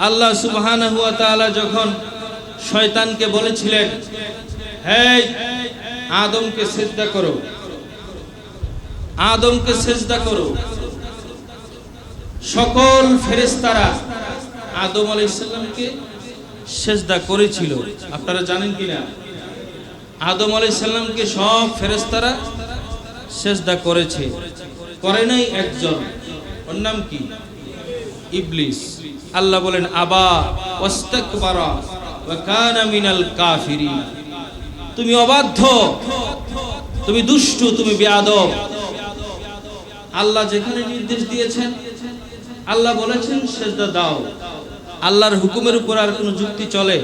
আল্লাহ সুবহানাহু ওয়া তাআলা যখন শয়তানকে বলেছিলেন, হে আদমকে সিজদা করো, আদমকে সিজদা করো, সকল ফেরেশতারা আদম আলাইহিস সালামকে সিজদা করেছিল। আপনারা জানেন কিনা? আদম আলাইহিস সালামকে সব ফেরেশতারা সিজদা করেছে, করে নাই একজন, ওর নাম কি? ইবলিস। আল্লাহ বলেন আবা ওয়াস্তাকবারা ওয়া কানা মিনাল কাফিরিন, তুমি অবাধ্য, তুমি দুষ্টু, তুমি বেয়াদব। আল্লাহ যেখানে নির্দেশ দিয়েছেন, আল্লাহ বলেছেন সিজদা দাও, আল্লাহর হুকুমের উপর আর কোনো যুক্তি চলে?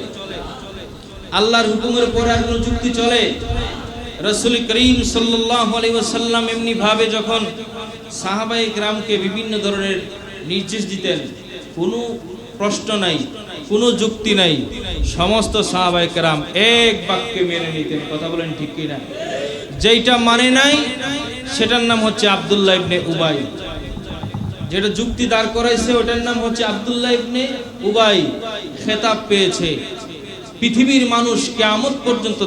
আল্লাহর হুকুমের উপর আর কোনো যুক্তি চলে? রাসূল করিম সাল্লাল্লাহু আলাইহি ওয়াসাল্লাম এমনি ভাবে যখন সাহাবায়ে কেরামকে বিভিন্ন ধরনের নির্দেশ দিতেন, কোনো প্রশ্ন নাই, কোনো যুক্তি নাই, সমস্ত সাহাবায়ে কেরাম এক বাক্যে মেনে নিতেন। কথা বলেন ঠিক কি না? যেটা মানে নাই সেটার নাম হচ্ছে আব্দুল্লাহ ইবনে উবাই, যেটা যুক্তি দাঁড় করাইছে ওটার নাম হচ্ছে আব্দুল্লাহ ইবনে উবাই, খেতাব পেয়েছে। পৃথিবীর মানুষ কিয়ামত পর্যন্ত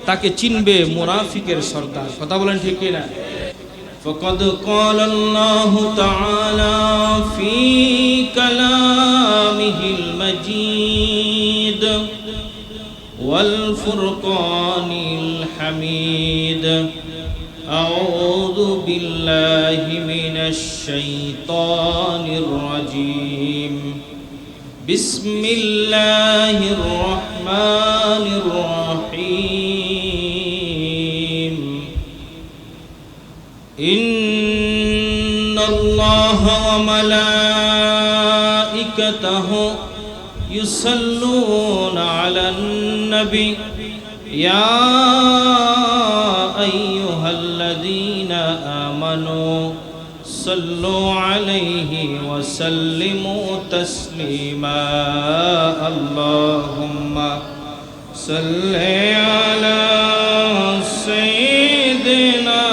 তাকে চিনবে মুনাফিকের সর্দার। কথা বলেন ঠিক কি না? فقد قال الله تعالى في كلامه المجيد والفرقان الحميد أعوذ بالله من الشيطان الرجيم بسم الله الرحمن الرحيم إن الله وملائكته يصلون على النبي يا أيها الذين آمنوا صلوا عليه وسلموا تسليما اللهم صل على سيدنا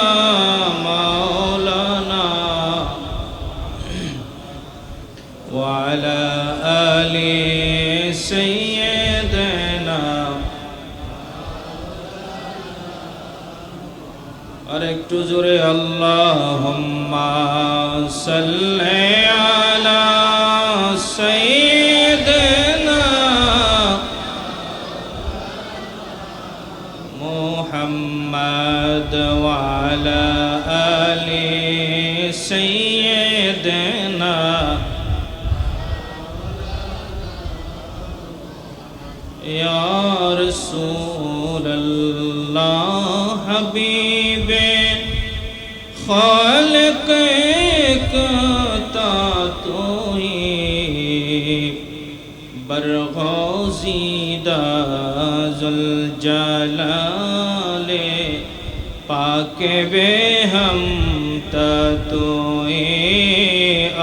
مولانا وعلى آل سيدنا আর একটু জোরে আল্লাহুম্মা সাল্লি আলা সাইয়্যিদিনা মুহাম্মাদ ওয়া আলা আলি সাইয়্যিদিনা ইয়া রাসূলুল্লাহ হাবিবে খালিক কা তুই বরগজিদা জুল জালালে পাকে বে হাম তা তুই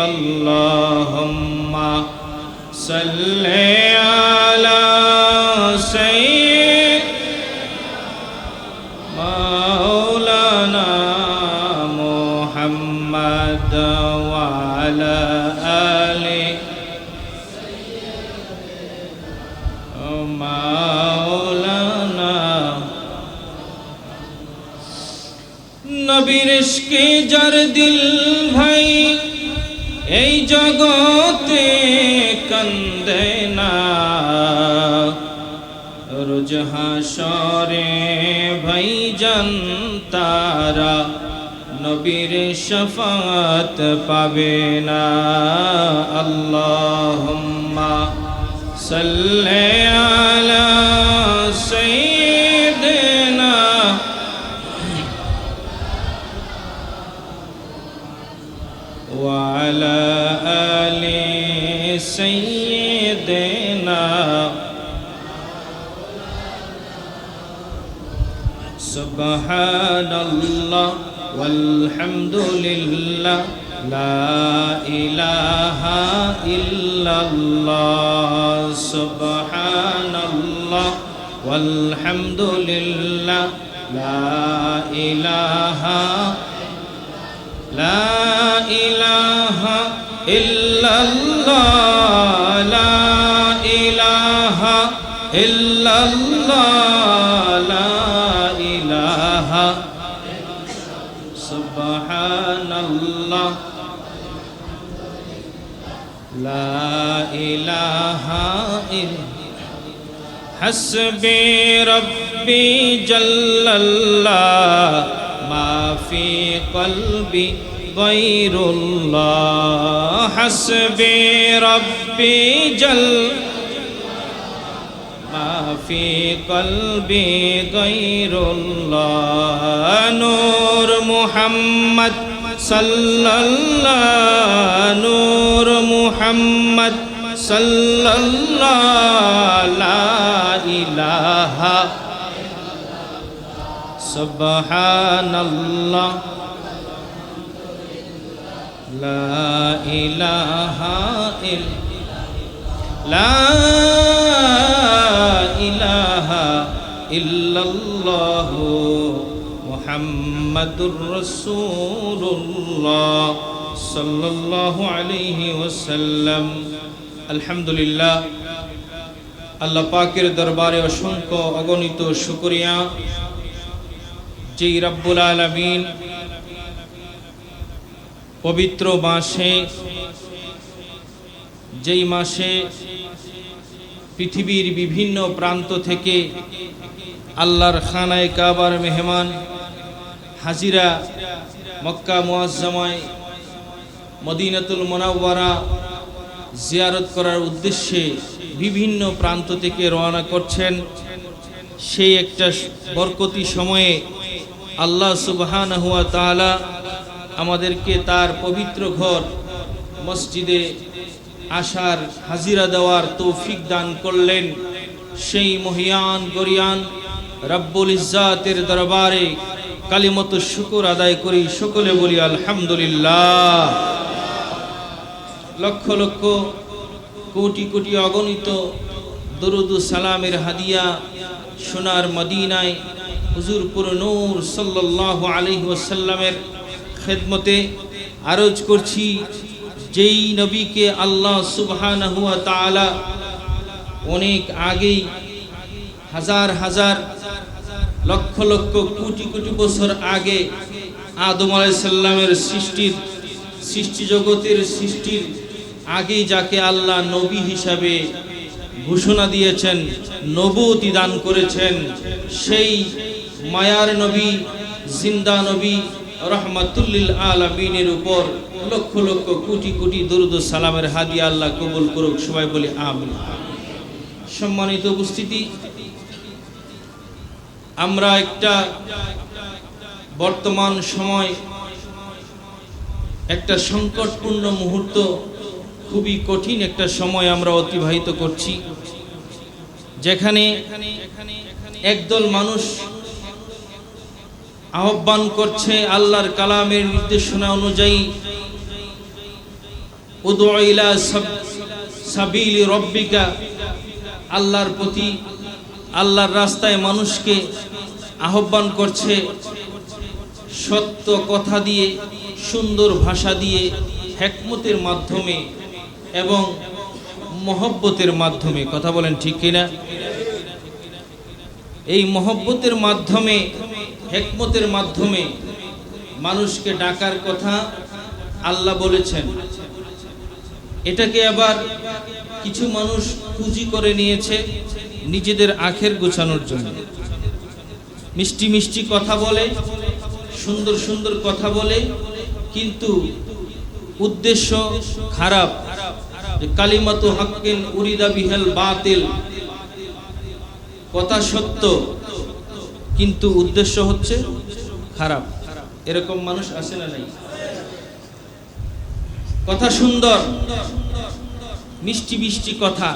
আল্লাহুম্মা সাল্লি আলা مولانا محمد وعلى آله مولانا নবীর ইশকে যার দিল ভাই এই জগতে কান্দে না, রোজ হাসরে ভাইজান তারা নবীর শফাত পাবে না। আল্লাহুম্মা সাল্লি আলা সাইয়্যিদিনা ওয়া আলা আলি সাইয়্যিদিনা সুবহানাল্লাহ ওয়ালহামদুলিল্লাহ লা ইলাহা ইল্লাল্লাহ সুবহানাল্লাহ ওয়ালহামদুলিল্লাহ লা ইলাহা ইল্লাল্লাহ লা ইলাহা ইল্লাল্লাহ লা ইলাহা সুবহানাল্লাহ লা ইলাহা হাসবি রব্বি জাল্লাল্লাহ মা ফি কলবি গায়রুল্লাহ হাসবি রব্বি মা ফি কলবি গায়রুল্লাহ নূর মুহাম্মদ সাল্লাল্লাহ নূর মুহাম্মদ সাল্লাল্লাহ লা ইলাহা সুবহানাল্লাহ লা ইলাহা লা ইলাহা ইল্লাল্লাহ মুহাম্মাদুর রাসূলুল্লাহ সাল্লাল্লাহু আলাইহি ওয়াসাল্লাম। আলহামদুলিল্লাহ, আল্লাহ পাকের দরবারে অসংখ্য অগণিত শুকরিয়া, যেই রব্বুল আলামিন পবিত্র মাসে, যেই মাসে পৃথিবীর বিভিন্ন প্রান্ত থেকে আল্লাহর খানায়ে কাবার মেহমান হাজিরা মক্কা মুআজ্জামায় মদিনাতুল মুনাওয়ারা জিয়ারত করার উদ্দেশ্যে বিভিন্ন প্রান্ত থেকে রওনা করছেন। সেই একটা বরকতি সময়ে আল্লাহ সুবহানাহু ওয়া তাআলা আমাদেরকে তার পবিত্র ঘর মসজিদে আসার, হাজিরা দেওয়ার তৌফিক দান করলেন। সেই মহিয়ান গরিয়ান রব্বুল ইজ্জাতের দরবারে কালিমত শুকর আদায় করি, সকলে বলি আলহামদুলিল্লাহ। লক্ষ লক্ষ কোটি কোটি অগণিত দরুদ ও সালামের হাদিয়া সোনার মদিনায় হুজুর পুর নূর সাল্লাল্লাহু আলাইহি ওয়াসাল্লামের খেদমতে আরজ করছি, যেই নবীকে আল্লাহ সুবহানাহু ওয়া তাআলা অনেক আগেই হাজার হাজার লক্ষ লক্ষ কোটি কোটি বছর আগে আদম আলাইহিস সালামের সৃষ্টি জগতের সৃষ্টির আগেই যাকে আল্লাহ নবী হিসাবে ঘোষণা দিয়েছেন, নবুয়তি দান করেছেন, সেই মায়ার নবী, জিন্দা নবী রহমাতুল লিল আলামিনের উপর লক্ষ লক্ষ কোটি কোটি দরুদ ও সালামের হাদিয়া আল্লাহ কবুল করুক। সবাই বলি আমিন। সম্মানিত উপস্থিতি, আমরা একটা বর্তমান সময় একটা সংকটপূর্ণ মুহূর্ত, খুবই কঠিন একটা সময় আমরা অতিবাহিত করছি, যেখানে একদল মানুষ আহ্বান করছে আল্লাহর কালামের নির্দেশনা অনুযায়ী, উদউ ইলা সাবিলি রব্বিকা, আল্লাহর প্রতি, আল্লাহর রাস্তায় মানুষকে আহ্বান করছে সত্য কথা দিয়ে, সুন্দর ভাষা দিয়ে, হিকমতের মাধ্যমে এবং মহব্বতের মাধ্যমে। কথা বলেন ঠিক কিনা? এই মহব্বতের মাধ্যমে, হিকমতের মাধ্যমে মানুষকে ডাকার কথা আল্লাহ বলেছেন। এটাকে আবার কিছু মানুষ পুঁজি করে নিয়েছে নিজেদের আখের গোছানোর জন্য। মিষ্টি মিষ্টি কথা বলে, সুন্দর সুন্দর কথা বলে, কিন্তু উদ্দেশ্য খারাপ। কালিমাতু হাক্কিন উরিদা বিহাল বাতিল, কথা সত্য কিন্তু উদ্দেশ্য হচ্ছে খারাপ। এরকম মানুষ আছে না নাই? কথা সুন্দর, মিষ্টি মিষ্টি কথা,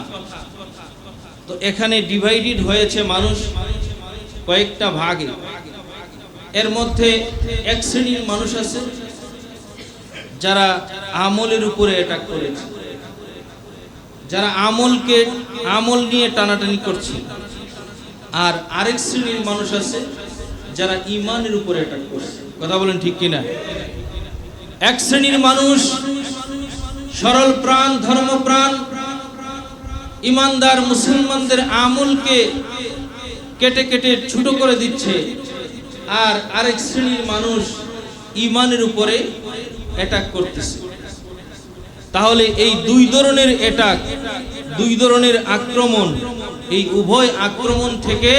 তো এখানে ডিভাইডেড হয়েছে মানুষ কয়েকটা ভাগে। এর মধ্যে এক শ্রেণীর মানুষ আছে যারা আমলের উপরে অ্যাটাক করেছে, যারা আমল নিয়ে টানাটানি করছে। আর আরেক শ্রেণীর মানুষ আছে যারা ঈমানের উপরে অ্যাটাক করছে। কথা বলেন ঠিক কিনা? এক শ্রেণীর মানুষ সরল প্রাণ, ধর্মপ্রাণ, ইমানদার মুসলমানদের আমলকে কেটে কেটে ছোট করে দিচ্ছে, আর আরেক শ্রেণীর মানুষ ইমানের উপরে অ্যাটাক করতেছে। তাহলে এই দুই ধরনের অ্যাটাক, দুই ধরনের আক্রমণ, এই উভয় আক্রমণ থেকে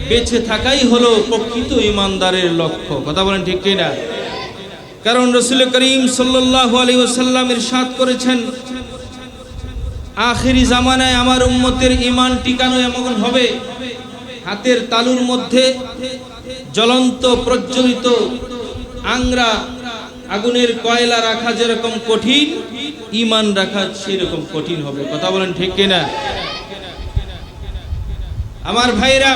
বেঁচে থাকাই হলো প্রকৃত ইমানদারের লক্ষ্য। কথা বলেন ঠিক কিনা? কারণ রাসূল করিম সাল্লাল্লাহু আলাইহি ওয়াসাল্লাম ইরশাদ করেছেন, আখিরি জামানায় আমার উম্মতের ঈমান টিকানো এমন হবে, হাতের তালুর মধ্যে জ্বলন্ত প্রজ্বলিত আংরা আগুনের কয়লা রাখা যেরকম কঠিন, ঈমান রাখা সেরকম কঠিন হবে। কথা বলেন ঠিক কিনা? আমার ভাইরা,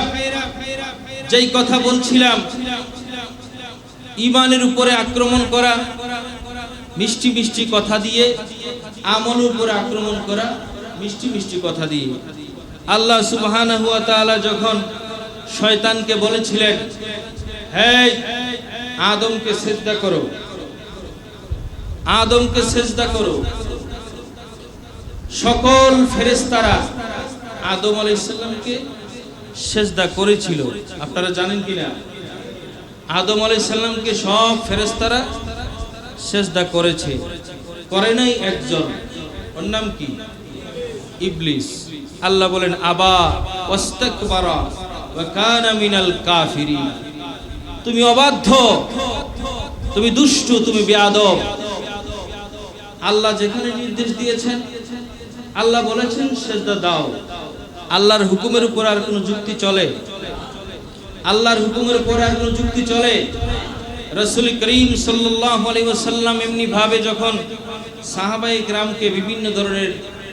যেই কথা বলছিলাম, ঈমানের উপরে আক্রমণ করা, মিষ্টি মিষ্টি কথা দিয়ে, আমলের উপরে আক্রমণ করা মিষ্টি মিষ্টি কথা দিয়ে। আল্লাহ সুবহানাহু ওয়া তাআলা যখন শয়তানকে বলেছিলেন, হে আদমকে সিজদা করো, আদমকে সিজদা করো, সকল ফেরেশতারা আদম আলাইহিস সালামকে সিজদা করেছিল। আপনারা জানেন কিনা? আদম আলাইহিস সালামকে সব ফেরেশতারা সিজদা করেছে, করে নাই একজন, ওর নাম কি? ইবলিস। আল্লাহ বলেন, আবা ওয়াস্তাকবারা ওয়া কানা মিনাল কাফিরিন। তুমি অবাধ্য, তুমি দুষ্ট, তুমি বেয়াদব। আল্লাহ যেখানে নির্দেশ দিয়েছেন, আল্লাহ বলেছেন সিজদা দাও, আল্লাহর হুকুমের উপর আর কোনো যুক্তি চলে? আল্লাহর হুকুমের উপর আর কোনো যুক্তি চলে? রাসূল করিম সাল্লাল্লাহু আলাইহি ওয়াসাল্লাম এমনি ভাবে যখন সাহাবায়ে কেরামকে বিভিন্ন ধরনের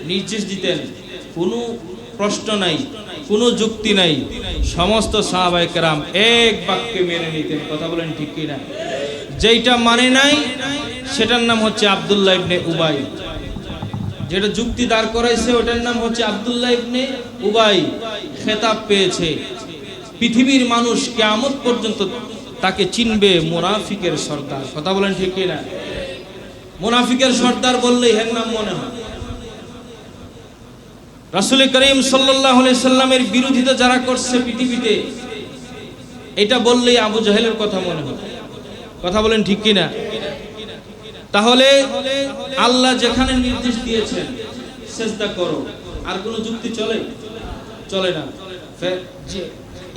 নির্দেশ দিতেন, কোনো প্রশ্ন নাই, কোনো যুক্তি নাই, সমস্ত সাহাবায়ে কেরাম এক বাক্যে মেনে নিতেন। কথা বলেন ঠিক কিনা? যেইটা মানে নাই সেটার নাম হচ্ছে আব্দুল্লাহ ইবনে উবাই, যেটা যুক্তি দাঁড় করাইছে ওটার নাম হচ্ছে আব্দুল্লাহ ইবনে উবাই। খেতাব পেয়েছে, পৃথিবীর মানুষ কিয়ামত পর্যন্ত তাকে চিনবে মুনাফিকের সর্দার। কথা বলেন ঠিক কিনা? মুনাফিকের সর্দার বললেই এর নাম মনে হয়। রাসূল করিম সাল্লাল্লাহু আলাইহি সাল্লামের বিরোধিতা যারা করছে পৃথিবীতে, এটা বললেই আবু জাহেলের কথা মনে হয়। কথা বলেন ঠিক কিনা? তাহলে আল্লাহ যেখানে নির্দেশ দিয়েছেন সিজদা করো, আর কোনো যুক্তি চলে? চলে না।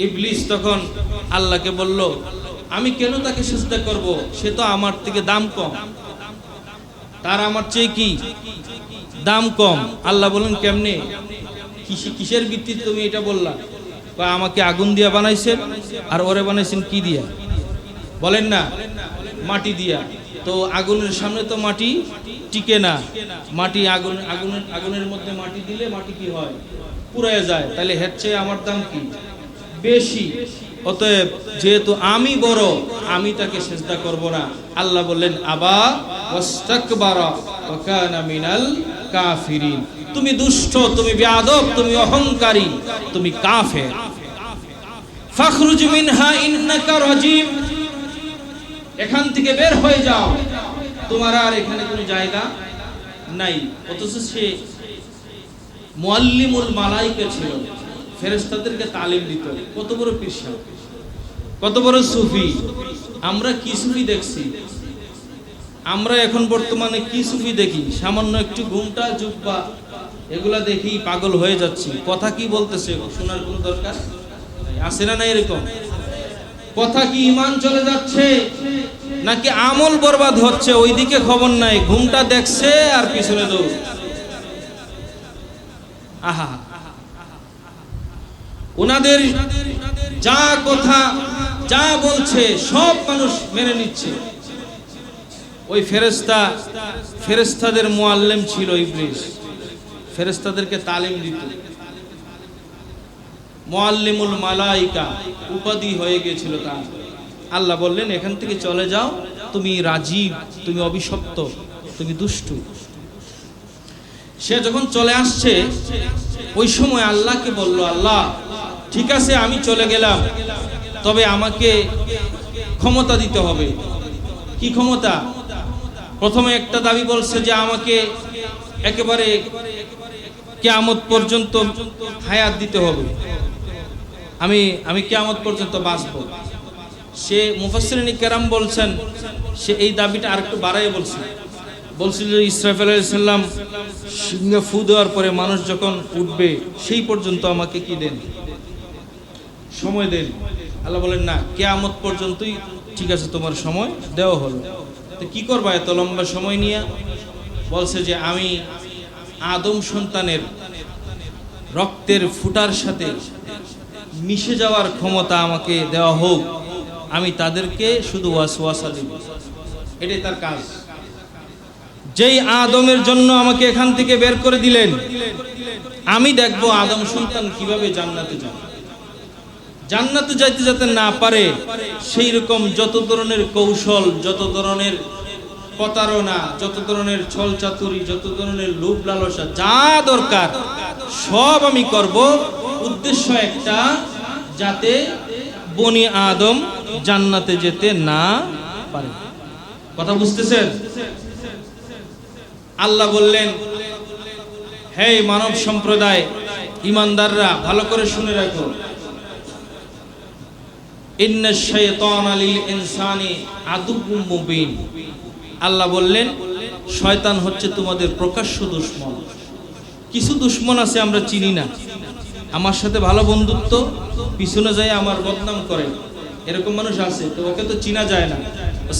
ইবলিস তখন আল্লাহকে বলল, আমি কেন তাকে সিজদা করব? সে তো আমার থেকে দাম কম, তার আমার চেয়ে কি দাম কম। আল্লাহ বলেন, কেমনে, কিসের ভিত্তিতে তুমি এটা বললা? আমাকে আগুন দিয়া বানাইছেন, আর ওরে বানাইছেন কি দিয়া? বলেন না, মাটি দিয়া। তো আগুনের সামনে তো মাটি টিকে না, মাটি আগুনের মধ্যে মাটি দিলে মাটি কি হয়? পুড়ে যায়। তাহলে এর চেয়ে আমার দাম কি বেশি। অতএব যেহেতু আমি বড়, আমি তাকে সিজদা করব না। আল্লাহ বললেন, আবা ওয়াস্তাকবারা ওয়া কানা মিনাল কাফিরিন। তুমি দুষ্ট, তুমি বেয়াদব, তুমি অহংকারী, তুমি কাফের। ফাখরুজ মিনহা ইন্নাকা রাজিম। এখান থেকে বের হয়ে যাও, তোমার আর এখানে কোনো জায়গা নাই। অথচ সে মুআল্লিমুল মালায়েকা ছিল, ফেরেশতাদেরকে তালিম দিত। কত বড় পীর সাহেব, কত বড় সুফি। আমরা কি সুফি দেখছি? আমরা এখন বর্তমানে কি সুফি দেখি? সামান্য একটু ঘুমটা জুব্বা এগুলা দেখি পাগল হয়ে যাচ্ছি। কথা কি বলতেছে শোনার কোনো দরকার আছে না? নাই এরকম কথা কি ঈমান চলে যাচ্ছে নাকি আমল বরবাদ হচ্ছে ওইদিকে খবর নাই, ঘুমটা দেখছে আর পিছনে দৌড়। আহা, ওনাদের যা কথা যা বলছে সব মানুষ মেনে নিচ্ছে। ওই ফেরেশতাদের মুআল্লিম ছিল ইবলিস, ফেরেশতাদেরকে তালিম দিত। মুআল্লিমুল মালায়েকা উপাধি হয়ে গিয়েছিল তার। আল্লাহ বললেন, এখান থেকে চলে যাও, তুমি রাজীব, তুমি অভিশপ্ত, তুমি দুষ্টু। সে যখন চলে আসছে ওই সময় আল্লাহকে বলল, আল্লাহ ঠিক আছে আমি চলে গেলাম, তবে আমাকে ক্ষমতা দিতে হবে। কি ক্ষমতা? প্রথমে একটা দাবি বলছে যে আমাকে একেবারে কিয়ামত পর্যন্ত হায়াত দিতে হবে, আমি কিয়ামত পর্যন্ত বাঁচব। সে মুফাসসিরিন কেরাম বলছেন সে এই দাবিটা আরেকটু বাড়াই বলছিল ইসরাফিল আলাইহিস সালাম সিংহে ফু দেওয়ার পরে মানুষ যখন উঠবে সেই পর্যন্ত আমাকে কি দেন, সময় দেন। আল্লাহ বলেন না, কিয়ামত পর্যন্তই ঠিক আছে, তোমার সময় দেওয়া হলো। তো কি করবা এত লম্বা সময় নিয়ে? বলছে যে আমি আদম সন্তানের রক্তের ফুটার সাথে মিশে যাওয়ার ক্ষমতা আমাকে দেওয়া হোক, আমি তাদেরকে শুধু ওয়াসওয়াসা দেব, এটাই তার কাজ। যেই আদমের জন্য আমাকে এখান থেকে বের করে দিলেন, আমি দেখব আদম সন্তান কিভাবে জান্নাতে যায়। জান্নাতে যাইতে যাতে না পারে সেই রকম যত ধরনের কৌশল, যত ধরনের প্রতারণা, যত ধরনের ছল চাতুরি, যত ধরনের লোভ লালসা যা দরকার সব আমি করব। উদ্দেশ্য একটা, যাতে বনি আদম জান্নাতে যেতে না পারে। কথা বুঝতেছেন? আল্লাহ বললেন, হে মানব সম্প্রদায়, ইমানদাররা ভালো করে শুনে রাখো, ইন্নাশ শাইতানা লিল ইনসানি আদুউম মুবিন। আল্লাহ বললেন শয়তান হচ্ছে তোমাদের প্রকাশ্য দুশমন। কিছু দুশমন আছে আমরা চিনি না, আমার সাথে ভালো বন্ধুত্ব, পিছনে যায় আমার বদনাম করে, এরকম মানুষ আছে। তো ওকে তো চিনা যায় না,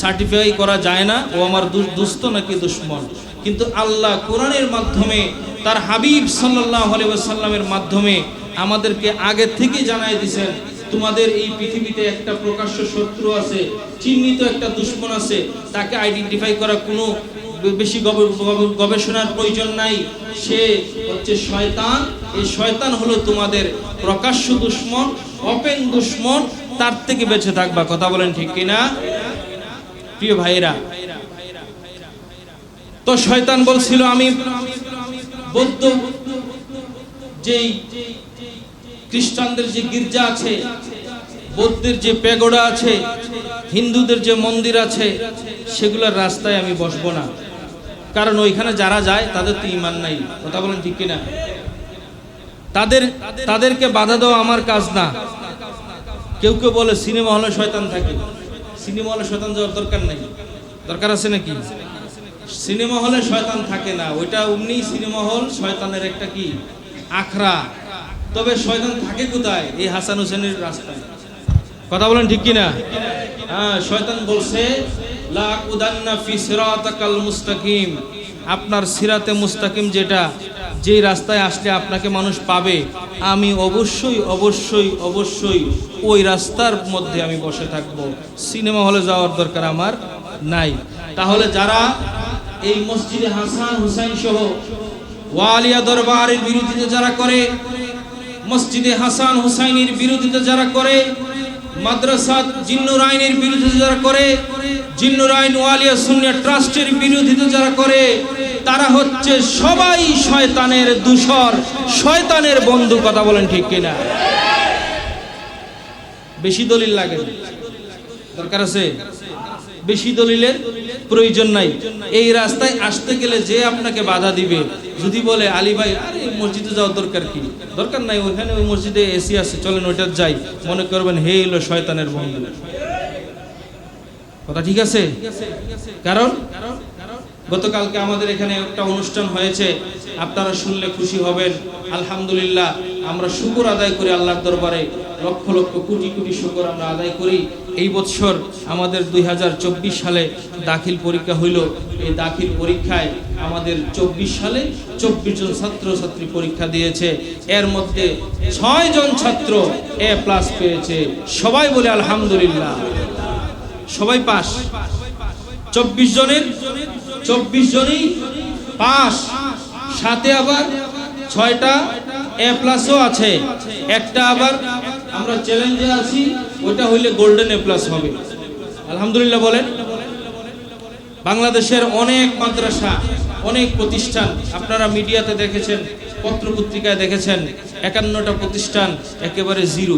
সার্টিফাই করা যায় না ও আমার দুস্থ নাকি দুশমন। কিন্তু আল্লাহ কোরআনের মাধ্যমে, তার হাবিব সাল্লাল্লাহু আলাইহি ওয়াসাল্লামের মাধ্যমে আমাদেরকে আগে থেকে জানাই দিয়েছেন, তোমাদের এই পৃথিবীতে একটা প্রকাশ্য শত্রু আছে, চিহ্নিত একটা দুশমন আছে, তাকে আইডেন্টিফাই করা কোনো বেশি গবেষণার প্রয়োজন নাই। সে হচ্ছে শয়তান। এই শয়তান হলো তোমাদের প্রকাশ্য দুশমন, ওপেন দুশমন, তার থেকে বেঁচে থাকবা। কথা বলেন ঠিক কিনা প্রিয় ভাইরা? তো শয়তান বলছিল, আমি বৌদ্ধ যেই খ্রিস্টানদের যে গির্জা আছে, বৌদ্ধের যে প্যাগোডা আছে, হিন্দুদের যে মন্দির আছে, সেগুলোর রাস্তায় আমি বসবো না, কারণ ওইখানে যারা যায় তাদের তো ঈমান নাই। কথা বলেন ঠিক কিনা? তাদেরকে বাধা দেওয়া আমার কাজ না। কেউ কেউ বলে সিনেমা হলে শয়তান থাকে, সিনেমা হলে শয়তান যাওয়ার দরকার নাই। দরকার আছে নাকি? সিনেমা হলে শয়তান থাকে না, ওইটা অমনি সিনেমা হল শয়তানের একটা কি আখড়া। তবে শয়তান থাকে কোথায়? এই হাসান হোসেনের রাস্তায়। কথা বলেন ঠিক কিনা? হ্যাঁ, শয়তান বলছে লা উদান্না ফি সিরাতাকাল মুস্তাকিম, আপনার সিরাতে মুস্তাকিম যেটা, যেই রাস্তায় আসলে আপনাকে মানুষ পাবে, আমি অবশ্যই অবশ্যই অবশ্যই ওই রাস্তার মধ্যে আমি বসে থাকব। সিনেমা হলে যাওয়ার দরকার আমার নাই। তাহলে যারা এই মসজিদে হাসান হুসাইন সহ ওয়ালিয়া দরবারের বিরোধিতা যারা করে, মসজিদে হাসান হুসাইনের বিরোধিতা যারা করে, মাদ্রাসা জিন্নুর আইনের বিরোধিতা যারা করে, জিন্নুর আইন ওয়ালিয়া সুন্নিয়া ট্রাস্টের বিরোধিতা যারা করে, তারা হচ্ছে সবাই শয়তানের দূষর, শয়তানের বন্ধু। কথা বলেন ঠিক কিনা? বেশি দলিল লাগে, দরকার আছে? বেশি দলিলের প্রয়োজন নাই। এই রাস্তায় আসতে গেলে যে আপনাকে বাধা দিবে, যদি বলে আলী ভাই আরে মসজিদে যাওয়ার দরকার কি, দরকার নাই, ওইখানে ওই মসজিদে এসি আছে, চলেন ওইটা যাই, মনে করবেন হে এলো শয়তানের বন্ধু। কথা ঠিক আছে? কারণ গতকালকে আমাদের এখানে একটা অনুষ্ঠান হয়েছে, আপনারা শুনলে খুশি হবেন। আলহামদুলিল্লাহ, আমরা শুকর আদায় করি আল্লাহর দরবারে, লক্ষ লক্ষ কোটি কোটি শুকর আমরা আদায় করি। এই বছর আমাদের 2024 সালে দাখিল পরীক্ষা হইল। এই দাখিল পরীক্ষায় আমাদের 24 সালে 24 জন ছাত্র ছাত্রী পরীক্ষা দিয়েছে। এর মধ্যে 6 জন ছাত্র A+ পেয়েছে। সবাই বলে আলহামদুলিল্লাহ, সবাই পাস। 24 জনের 24 জনই পাস, সাথে আবার 6টা A+ও আছে। একটা আবার আমরা চ্যালেঞ্জে আছি, ওটা হইলে গোল্ডেন A+ হবে। আলহামদুলিল্লাহ বলেন। বাংলাদেশের অনেক মাদ্রাসা, অনেক প্রতিষ্ঠান আপনারা মিডিয়াতে দেখেছেন, পত্রপত্রিকায় দেখেছেন, 51টা প্রতিষ্ঠান একেবারে জিরো,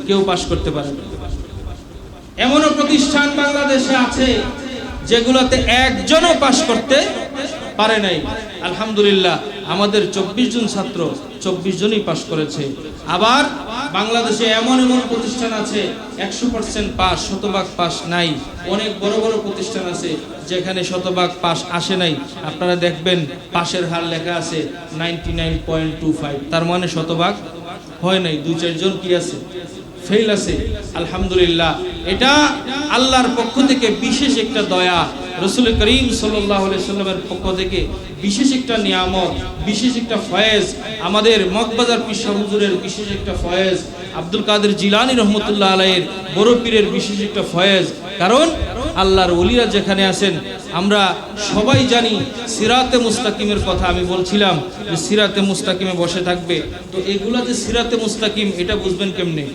কেউ পাস করতে পারে না। এমনও প্রতিষ্ঠান বাংলাদেশে আছে যেগুলোতে একজনও পাস করতে পারে নাই। আলহামদুলিল্লাহ, আমাদের 24 জন ছাত্র 24 জনই পাশ করেছে। আবার বাংলাদেশে এমন এমন প্রতিষ্ঠান আছে 100% পাস, শতভাগ পাস নাই। অনেক বড় বড় প্রতিষ্ঠান আছে যেখানে শতভাগ পাস আসে নাই। আপনারা দেখবেন পাশের হার লেখা আছে 99.25, তার মানে শতভাগ হয় নাই, 2-4 জন কি আছে, ফেল আছে। আলহামদুলিল্লাহ, এটা আল্লাহর পক্ষ থেকে বিশেষ একটা দয়া, রাসূল করিম সাল্লাল্লাহু আলাইহি সাল্লামের পক্ষ থেকে বিশেষ একটা নিয়ামত, বিশেষ একটা ফয়েজ, আমাদের মগবাজার পীর সাহেব হুজুরের বিশেষ একটা ফয়েজ, আব্দুল কাদের জিলানী রহমতুল্লাহ আলাইহির বড় পীরের বিশেষ একটা ফয়েজ। কারণ আল্লাহর ওলিরা যেখানে আছেন, আমরা সবাই জানি সিরাতে মুস্তাকিমের কথা। আমি বলছিলাম যে সিরাতে মুস্তাকিমে বসে থাকবে, তো এগুলা যে সিরাতে মুস্তাকিম এটা বুঝবেন কেমনে?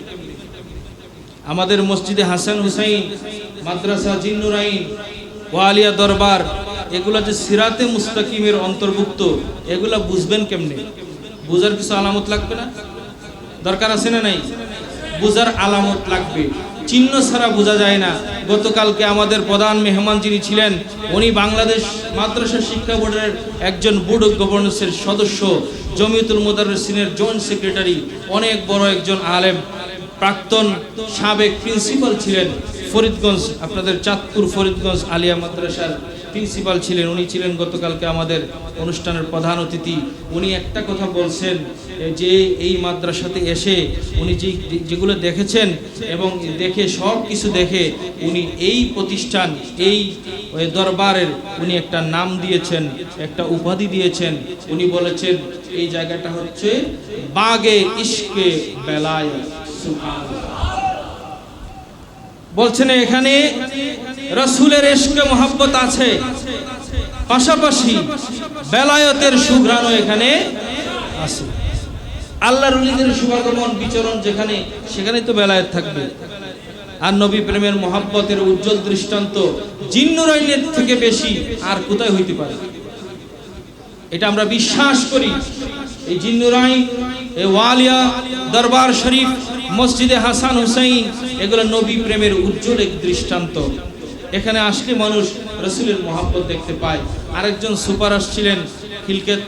আমাদের মসজিদে হাসান হুসাইন, মাদ্রাসা জিন্নুরাইন, ওয়ালিয়া দরবার, এগুলা যে সিরাতে মুস্তাকিমের অন্তর্ভুক্ত, এগুলা বুঝবেন কেমনে? বুঝার কিছু আলামত লাগবে না? দরকার আছে না নাই? বুঝার আলামত লাগবে, চিহ্ন ছাড়া বোঝা যায় না। গতকালকে আমাদের প্রধান মেহমান যিনি ছিলেন, উনি বাংলাদেশ মাদ্রাসা শিক্ষা বোর্ডের একজন বোর্ড অফ গভর্নেন্সের সদস্য, জমিয়তুল মুদাররিসিনের জয়েন্ট সেক্রেটারি, অনেক বড় একজন আলেম, প্রাক্তন সাবেক প্রিন্সিপাল ছিলেন ফরিদগঞ্জ, আপনাদের চাঁদপুর ফরিদগঞ্জ আলিয়া মাদ্রাসার প্রিন্সিপাল ছিলেন। উনি ছিলেন গতকালকে আমাদের অনুষ্ঠানের প্রধান অতিথি। উনি একটা কথা বলছেন যে এই মাদ্রাসাতে এসে উনি যেগুলো দেখেছেন এবং দেখে সব কিছু দেখে উনি এই প্রতিষ্ঠান, এই দরবারের উনি একটা নাম দিয়েছেন, একটা উপাধি দিয়েছেন। উনি বলেছেন এই জায়গাটা হচ্ছে বাগে ইশকে বেলায়েত। বলছেন এখানে রাসূলের ইশকে মহব্বত আছে, পাশাপাশি বেলায়েতের সুঘ্রাণও এখানে আছে। আল্লাহর ওলিদের শুভাগমন বিচরণ যেখানে, সেখানে তো বেলায়েত থাকবে। আর নবী প্রেমের মহব্বতের উজ্জ্বল দৃষ্টান্ত জিন্নুরাইনের থেকে বেশি আর কোথায় হইতে পারে? এটা আমরা বিশ্বাস করি। এই জিন্নুরাইন, এই ওয়ালিয়া দরবার শরীফ, মসজিদে হাসান হুসাইন, এগুলো নবী প্রেমের উজ্জ্বল এক দৃষ্টান্ত। এখানে আসলে মানুষ রাসূলের মহব্বত দেখতে পায়। আরেকজন সুপার আসছিলেন, খিলকেত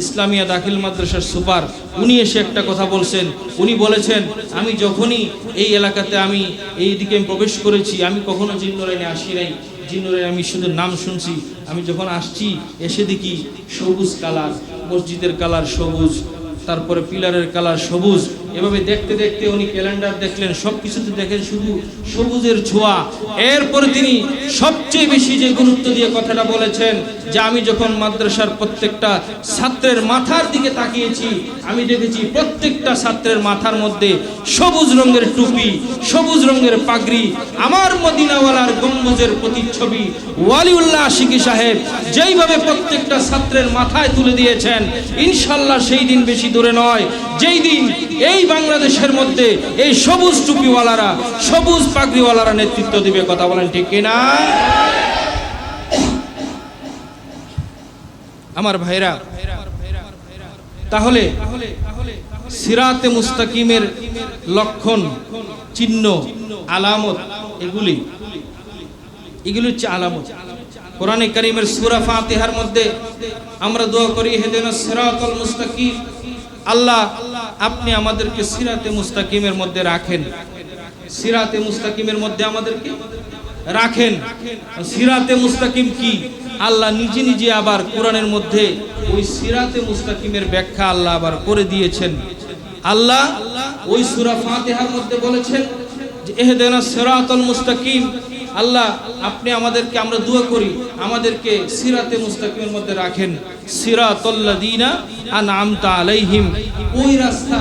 ইসলামিয়া দাখিল মাদ্রাসার সুপার, উনি এসে একটা কথা বলছেন। উনি বলেছেন আমি যখনই এই এলাকাতে আমি এইদিকে প্রবেশ করেছি, আমি কখনো জিন্নুরাইনে আসি নাই, জিন্নুরাইন আমি শুধু নাম শুনছি। আমি যখন আসছি এসে দেখি সবুজ কালার, মসজিদের কালার সবুজ, তারপরে পিলারের কালার সবুজ। এভাবে দেখতে দেখতে উনি ক্যালেন্ডার দেখলেন, সব কিছুতে দেখেন শুধু সবুজের ছোঁয়া। এরপরে তিনি সবচেয়ে বেশি যে গুরুত্ব দিয়ে কথাটা বলেছেন যে আমি যখন মাদ্রাসার প্রত্যেকটা ছাত্রের মাথার দিকে তাকিয়েছি, আমি দেখেছি প্রত্যেকটা ছাত্রের মাথার মধ্যে সবুজ রঙের টুপি, সবুজ রঙের পাগড়ি। আমার মদিনাওয়ালার গম্বুজের প্রতিচ্ছবি ওয়ালিউল্লাহ আশিকি সাহেব যেইভাবে প্রত্যেকটা ছাত্রের মাথায় তুলে দিয়েছেন, ইনশাল্লাহ সেই দিন বেশি দূরে নয়, যেই দিন এই বাংলাদেশের মধ্যে এই সবুজ টুপিওয়ালারা, সবুজ পাগড়িওয়ালারা নেতৃত্ব দিবে। কথা বলেন ঠিক কিনা? আমার ভাইরা, তাহলে সিরাতে মুস্তাকিমের লক্ষণ, চিহ্ন, আলামত, এগুলি হচ্ছে আলামত। কোরআনে কারীমের সূরা ফাতিহার মধ্যে আমরা দোয়া করি ইহদিনাস সিরাতাল মুস্তাকিম, আল্লাহ আপনি আমাদেরকে সিরাতে মুস্তাকিমের মধ্যে রাখেন, সিরাতে মুস্তাকিমের মধ্যে আমাদেরকে রাখেন। সিরাতে মুস্তাকিম কি? আল্লাহ নিজে নিজে আবার কোরআনের মধ্যে ওই সিরাতে মুস্তাকিমের ব্যাখ্যা আল্লাহ আবার করে দিয়েছেন। আল্লাহ ওই সূরা ফাতিহার মধ্যে বলেছেন যে ইহদিনাস সিরাতাল মুস্তাকিম, আল্লাহ আপনি আমাদেরকে, আমরা দোয়া করি আমাদেরকে সিরাতে মুস্তাকিমের মধ্যে রাখেন। সিরাতাল্লাযীনা আনআমতা আলাইহিম, ওই রাস্তা,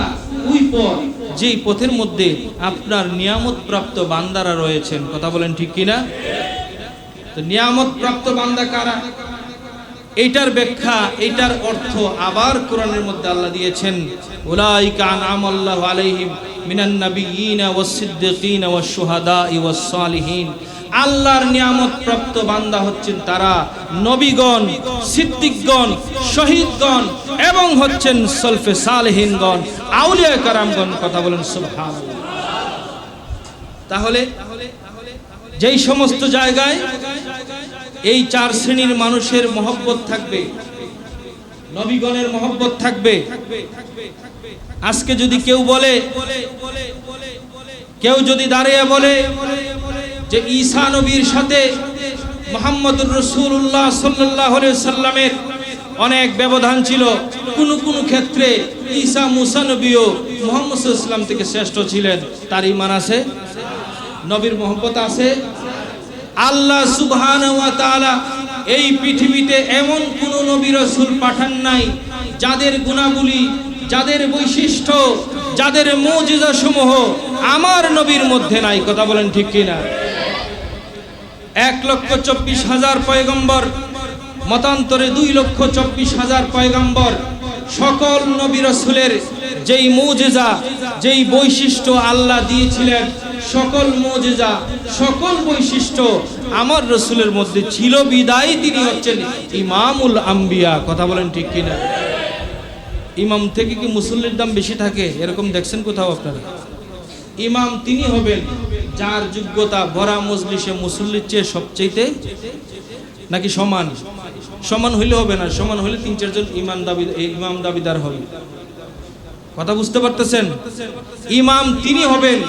ওই পথ যেই পথের মধ্যে আপনার নিয়ামত প্রাপ্ত বান্দারা রয়েছেন। কথা বলেন ঠিক কিনা? তো নিয়ামত প্রাপ্ত বান্দা কারা? এইটার ব্যাখ্যা, এইটার অর্থ আবার কোরআনের মধ্যে আল্লাহ দিয়েছেন, উলাইকা আনআমাল্লাহু আলাইহিম মিনান নাবিয়্যিনা ওয়াস সিদ্দিকিনা ওয়াশ শুহাদাই ওয়াস সালিহিন। আল্লাহর নিয়ামত প্রাপ্ত বান্দা হচ্ছেন তারা নবীগণ, সিদ্দিকগণ, শহীদগণ এবং হচ্ছেন সলফে সালেহিনগণ, আউলিয়া কারামগণ। কথা বলেন সুবহানাল্লাহ। তাহলে যেই সমস্ত জায়গায় এই চার শ্রেণীর মানুষের মহব্বত থাকবে, নবীগণের মহব্বত থাকবে। আজকে যদি কেউ বলে, কেউ যদি দাঁড়িয়ে বলে যে ঈসা নবীর সাথে মুহাম্মদুর রাসূলুল্লাহ সাল্লাল্লাহু আলাইহি সাল্লামের অনেক ব্যবধান ছিল, কোন কোন ক্ষেত্রে ঈসা মুসা নবীও মুহাম্মদ সাল্লাল্লাহু আলাইহি সাল্লাম থেকে শ্রেষ্ঠ ছিলেন, তার ঈমান আছে? নবীর মহব্বত আছে? আল্লাহ সুবহানাহু ওয়া তাআলা এই পৃথিবীতে এমন কোন নবী রাসূল পাঠান নাই যাদের গুণাবলী, যাদের বৈশিষ্ট্য, যাদের মুজিজা সমূহ আমার নবীর মধ্যে নাই। কথা বলেন ঠিক কিনা? 1,24,000 পয়গম্বর, মতান্তরে 2,24,000 পয়গম্বর, সকল নবী রাসূলের যেই মুজিজা, যেই বৈশিষ্ট্য আল্লাহ দিয়েছিলেন, সকল মুজিজা, সকল বৈশিষ্ট্য আমার রাসূলের মধ্যে ছিল বিদায় তিনি হচ্ছেন ইমামুল আম্বিয়া। কথা বলেন ঠিক কিনা? ইমাম থেকে কি মুসল্লির দাম বেশি থাকে এরকম দেখছেন কোথাও আপনারা? ইমাম তিনি হবেন যার যোগ্যতা বড়া মজলিসে মুসল্লির চেয়ে সবচেয়ে নাকি সমান? সমান হইলে হবে না, সমান হইলে 3-4 জন ইমাম দাবিদার হবে। কথা বুঝতে পারতেছেন? ইমাম তিনি হবেন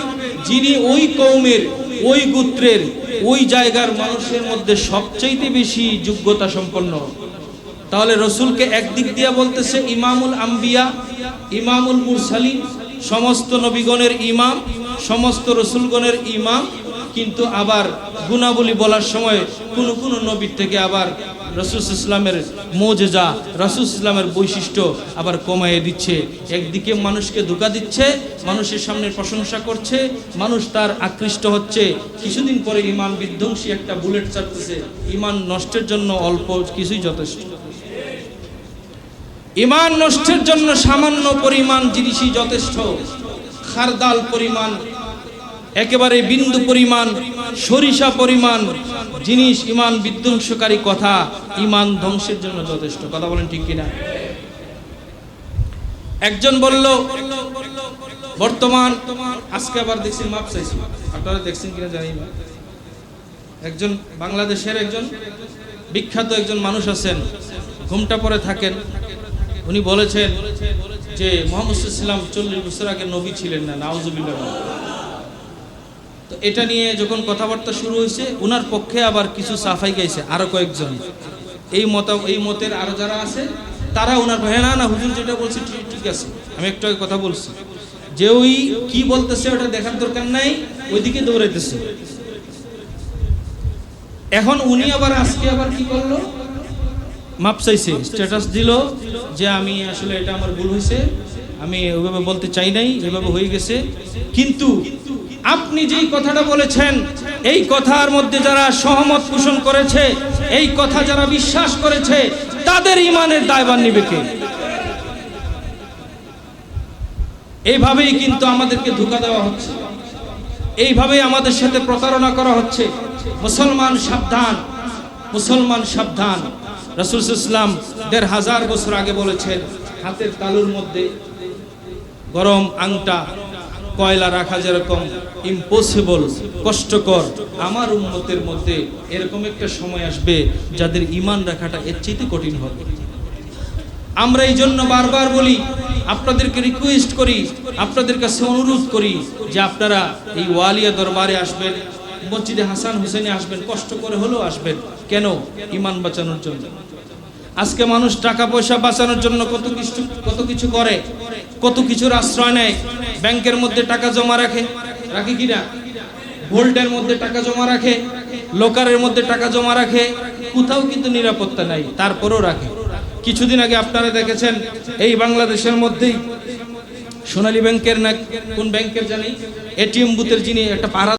যিনি ওই কওমের, ওই গোত্রের, ওই জায়গার মানুষের মধ্যে সবচেয়ে বেশি যোগ্যতা সম্পন্ন। তাহলে রসুলকে একদিক দিয়ে বলতেছে ইমামুল আম্বিয়া, ইমামুল মুরসালিন, সমস্ত নবীগণের ইমাম, সমস্ত রসুলগণের ইমাম, কিন্তু আবার গুণাবলী বলার সময় কোন কোন নবীর থেকে আবার রাসূল ইসলামের মুজিজা, রাসূল ইসলামের বৈশিষ্ট্য আবার কমাইয়ে দিচ্ছে। একদিকে মানুষকে ধোঁকা দিচ্ছে, মানুষের সামনে প্রশংসা করছে, মানুষ তার আকৃষ্ট হচ্ছে, কিছুদিন পরে ইমান বিধ্বংসী একটা বুলেট চাপতেছে। ইমান নষ্টের জন্য অল্প কিছুই যথেষ্ট। ইমান নষ্টের জন্য সামান্য পরিমাণ জিনিসই যথেষ্ট। খারদাল পরিমাণ, একেবারে বিন্দু পরিমাণ, সরিষা পরিমাণ জিনিস ইমান বিধ্বংসকারী কথা ইমান ধ্বংসের জন্য যথেষ্ট। কথা বলেন ঠিক কিনা? একজন বলল বর্তমান, আজকে আবার দেখছি মাপ চাইছি, আপনারা দেখছেন কিনা জানি না, একজন বাংলাদেশের একজন বিখ্যাত একজন মানুষ আছেন, ঘুমটা পরে থাকেন, উনি বলেছেন যে মুহাম্মদ সাল্লাল্লাহু আলাইহি ওয়াসাল্লাম 40 বছর আগে নবী ছিলেন না। নাউজুবিল্লাহ। তো এটা নিয়ে যখন কথাবার্তা শুরু হয়েছে, ওনার পক্ষে আবার কিছু সাফাই গাইছে আরো কয়েকজন। এই মতের আরো যারা আছে তারা ওনার ভাই না হুজুর যেটা বলছে ঠিক আছে, আমি একটু আগে কথা বলছি, যে ওই কি বলতেছে ওটা দেখার দরকার নাই, ওইদিকে দৌড়াইতেছে। এখন উনি আবার আজকে আবার কি করলো, মাপ চাইছে, স্ট্যাটাস দিল যে আমি আসলে এটা আমার ভুল হয়েছে, আমি ওইভাবে বলতে চাই নাই, এভাবে হয়ে গেছে। কিন্তু আপনি যেই কথাটা বলেছেন, এই কথার মধ্যে যারা সহমত পোষণ করেছে, এই কথা যারা বিশ্বাস করেছে, তাদের ইমানের দায়ভার নিবে কে? এইভাবেই কিন্তু আমাদেরকে ধোঁকা দেওয়া হচ্ছে, এইভাবেই আমাদের সাথে প্রতারণা করা হচ্ছে। মুসলমান সাবধান, মুসলমান সাবধান। রাসূল সাল্লাল্লাহু আলাইহি ওয়াসাল্লাম ১৫০০ বছর আগে বলেছেন, হাতের তালুর মধ্যে গরম আংটা, কয়লা রাখা যেরকম ইম্পসিবল, কষ্টকর, আমার উম্মতের মধ্যে এরকম একটা সময় আসবে যাদের ঈমান রাখাটা এর চেয়ে কঠিন হবে। আমরা এই জন্য বারবার বলি, আপনাদেরকে রিকোয়েস্ট করি, আপনাদের কাছে অনুরোধ করি যে আপনারা এই ওয়ালিয়া দরবারে আসবেন, মসজিদে হাসান হুসেনে আসবেন, কষ্ট করে হলেও আসবেন। কেন? ঈমান বাঁচানোর জন্য। আজকে মানুষ টাকা পয়সা বাঁচানোর জন্য কত কিছু করে, কত কিছুর আশ্রয় নেয়। ব্যাংকের মধ্যে টাকা জমা রাখে কিনা, ভোল্টের মধ্যে টাকা জমা রাখে, লোকারের মধ্যে টাকা জমা রাখে, কোথাও কিন্তু নিরাপত্তা নাই, তারপরেও রাখে। কিছুদিন আগে আপনারা দেখেছেন এই বাংলাদেশের মধ্যেই সোনালী ব্যাংকের না কোন ব্যাংকের জানি এটিএম বুথের যিনি একটা পাহারা